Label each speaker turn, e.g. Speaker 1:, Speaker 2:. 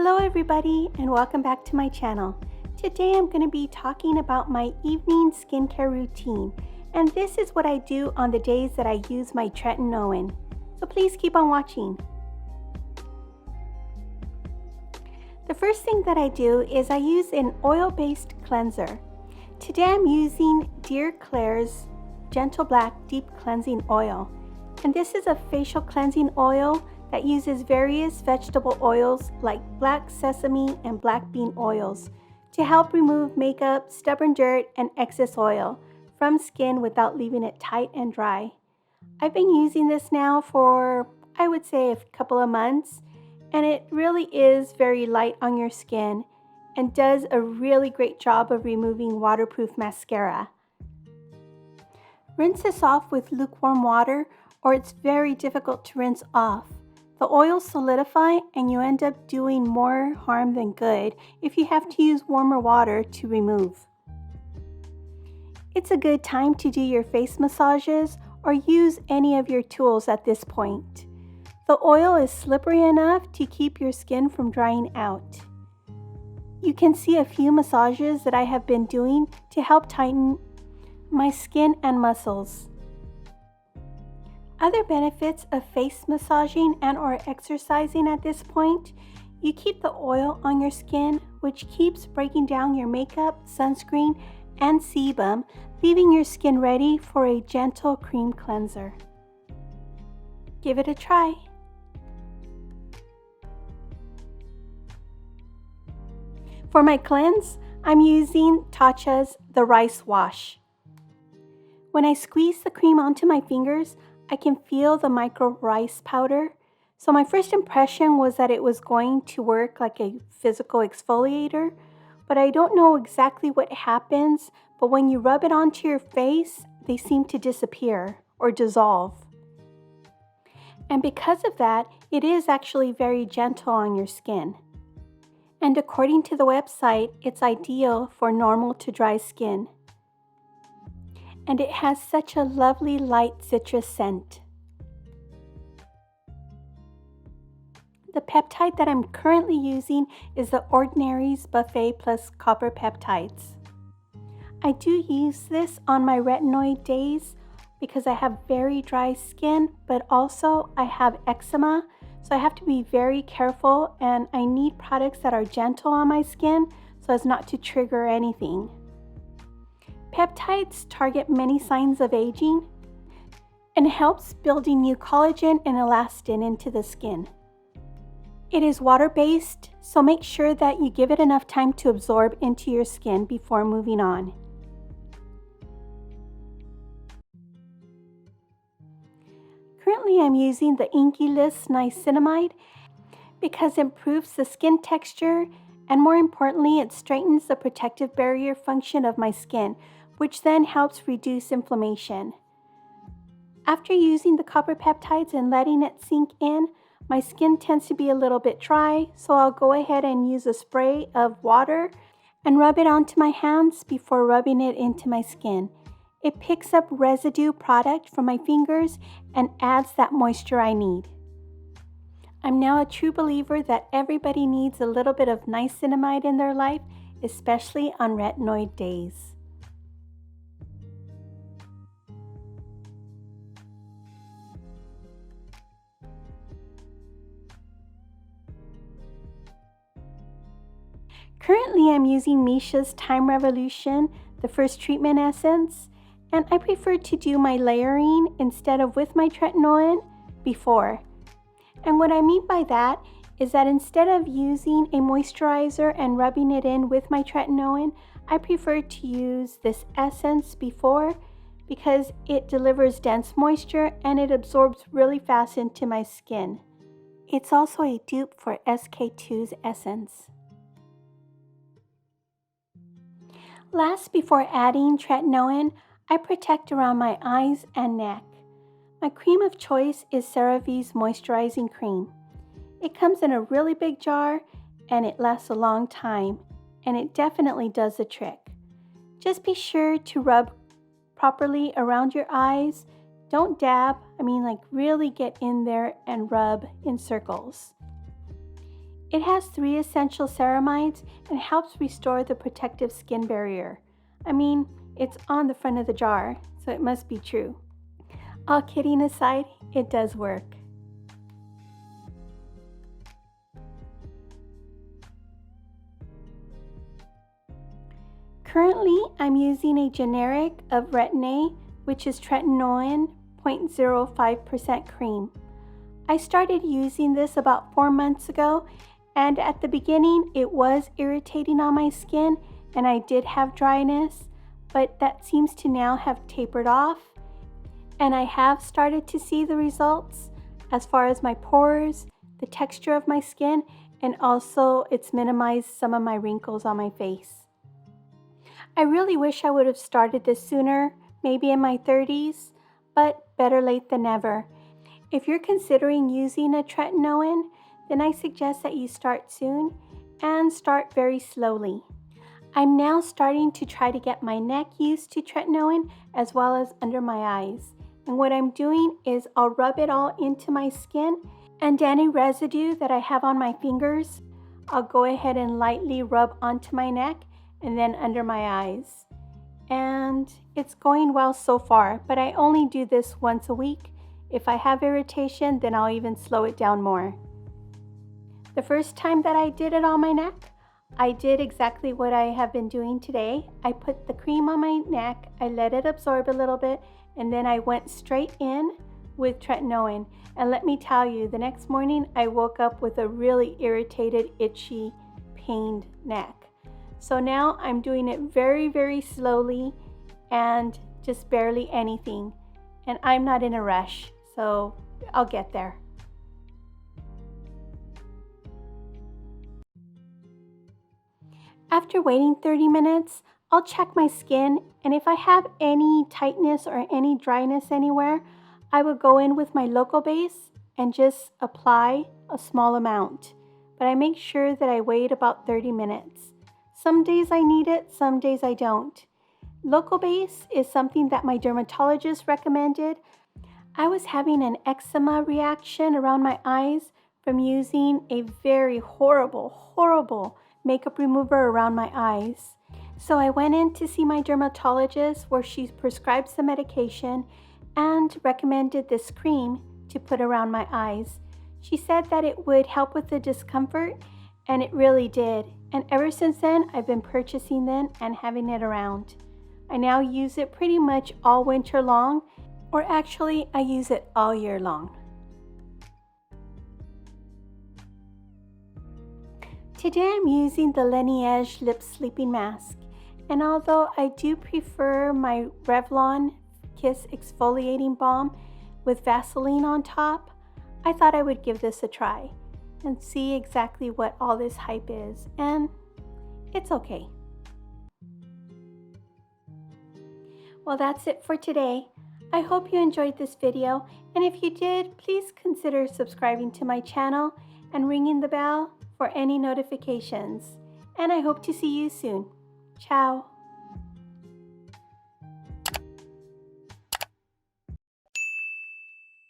Speaker 1: Hello everybody and welcome back to my channel. Today I'm going to be talking about my evening skincare routine, and this is what I do on the days that I use my Tretinoin. So please keep on watching. The first thing that I do is I use an oil-based cleanser. Today I'm using Dear Klairs Gentle Black Deep Cleansing Oil, and this is a facial cleansing oil that uses various vegetable oils like black sesame and black bean oils to help remove makeup, stubborn dirt, and excess oil from skin without leaving it tight and dry. I've been using this now for, I would say, a couple of months, and it really is very light on your skin and does a really great job of removing waterproof mascara. Rinse this off with lukewarm water, or it's very difficult to rinse off. The oils solidify and you end up doing more harm than good if you have to use warmer water to remove. It's a good time to do your face massages or use any of your tools at this point. The oil is slippery enough to keep your skin from drying out. You can see a few massages that I have been doing to help tighten my skin and muscles. Other benefits of face massaging and or exercising at this point: you keep the oil on your skin, which keeps breaking down your makeup, sunscreen, and sebum, leaving your skin ready for a gentle cream cleanser. Give it a try. For my cleanse, I'm using Tatcha's The Rice Wash. When I squeeze the cream onto my fingers, I can feel the micro rice powder. So my first impression was that it was going to work like a physical exfoliator, but I don't know exactly what happens, but when you rub it onto your face, they seem to disappear or dissolve. And because of that, it is actually very gentle on your skin. And according to the website, it's ideal for normal to dry skin. And it has such a lovely light citrus scent. The peptide that I'm currently using is the Ordinary's Buffet Plus Copper Peptides. I do use this on my retinoid days because I have very dry skin, but also I have eczema, so I have to be very careful, and I need products that are gentle on my skin so as not to trigger anything. Peptides target many signs of aging and helps building new collagen and elastin into the skin. It is water-based, so make sure that you give it enough time to absorb into your skin before moving on. Currently, I'm using the Inkey Niacinamide because it improves the skin texture, and more importantly, it strengthens the protective barrier function of my skin, which then helps reduce inflammation. After using the copper peptides and letting it sink in, my skin tends to be a little bit dry, so I'll go ahead and use a spray of water and rub it onto my hands before rubbing it into my skin. It picks up residue product from my fingers and adds that moisture I need. I'm now a true believer that everybody needs a little bit of niacinamide in their life, especially on retinoid days. Currently, I'm using Missha's Time Revolution, the first treatment essence, and I prefer to do my layering instead of with my Tretinoin before. And what I mean by that is that instead of using a moisturizer and rubbing it in with my Tretinoin, I prefer to use this essence before because it delivers dense moisture and it absorbs really fast into my skin. It's also a dupe for SK2's essence. Last, before adding Tretinoin, I protect around my eyes and neck. My cream of choice is Cerave's Moisturizing Cream. It comes in a really big jar and it lasts a long time, and it definitely does the trick. Just be sure to rub properly around your eyes. Don't dab, really get in there and rub in circles. It has 3 essential ceramides and helps restore the protective skin barrier. I mean, it's on the front of the jar, so it must be true. All kidding aside, it does work. Currently, I'm using a generic of Retin-A, which is Tretinoin 0.05% cream. I started using this about 4 months ago, and at the beginning it was irritating on my skin and I did have dryness, but that seems to now have tapered off, and I have started to see the results as far as my pores, the texture of my skin, and also it's minimized some of my wrinkles on my face. I really wish I would have started this sooner, maybe in my 30s, but better late than never. If you're considering using a tretinoin, then I suggest that you start soon and start very slowly. I'm now starting to try to get my neck used to tretinoin as well as under my eyes. And what I'm doing is I'll rub it all into my skin, and any residue that I have on my fingers, I'll go ahead and lightly rub onto my neck and then under my eyes. And it's going well so far, but I only do this once a week. If I have irritation, then I'll even slow it down more. The first time that I did it on my neck, I did exactly what I have been doing today. I put the cream on my neck, I let it absorb a little bit, and then I went straight in with tretinoin. And let me tell you, the next morning I woke up with a really irritated, itchy, pained neck. So now I'm doing it very, very slowly and just barely anything. And I'm not in a rush, so I'll get there. After waiting 30 minutes, I'll check my skin, and if I have any tightness or any dryness anywhere, I will go in with my Locobase and just apply a small amount. But I make sure that I wait about 30 minutes. Some days I need it, some days I don't. Locobase is something that my dermatologist recommended. I was having an eczema reaction around my eyes from using a very horrible makeup remover around my eyes. So I went in to see my dermatologist where she prescribed some medication and recommended this cream to put around my eyes. She said that it would help with the discomfort, and it really did. And ever since then, I've been purchasing them and having it around. I now use it pretty much all winter long, or actually I use it all year long. Today I'm using the Laneige Lip Sleeping Mask, and although I do prefer my Revlon Kiss Exfoliating Balm with Vaseline on top, I thought I would give this a try and see exactly what all this hype is, and it's okay. Well, that's it for today. I hope you enjoyed this video, and if you did, please consider subscribing to my channel and ringing the bell for any notifications. And I hope to see you soon. Ciao.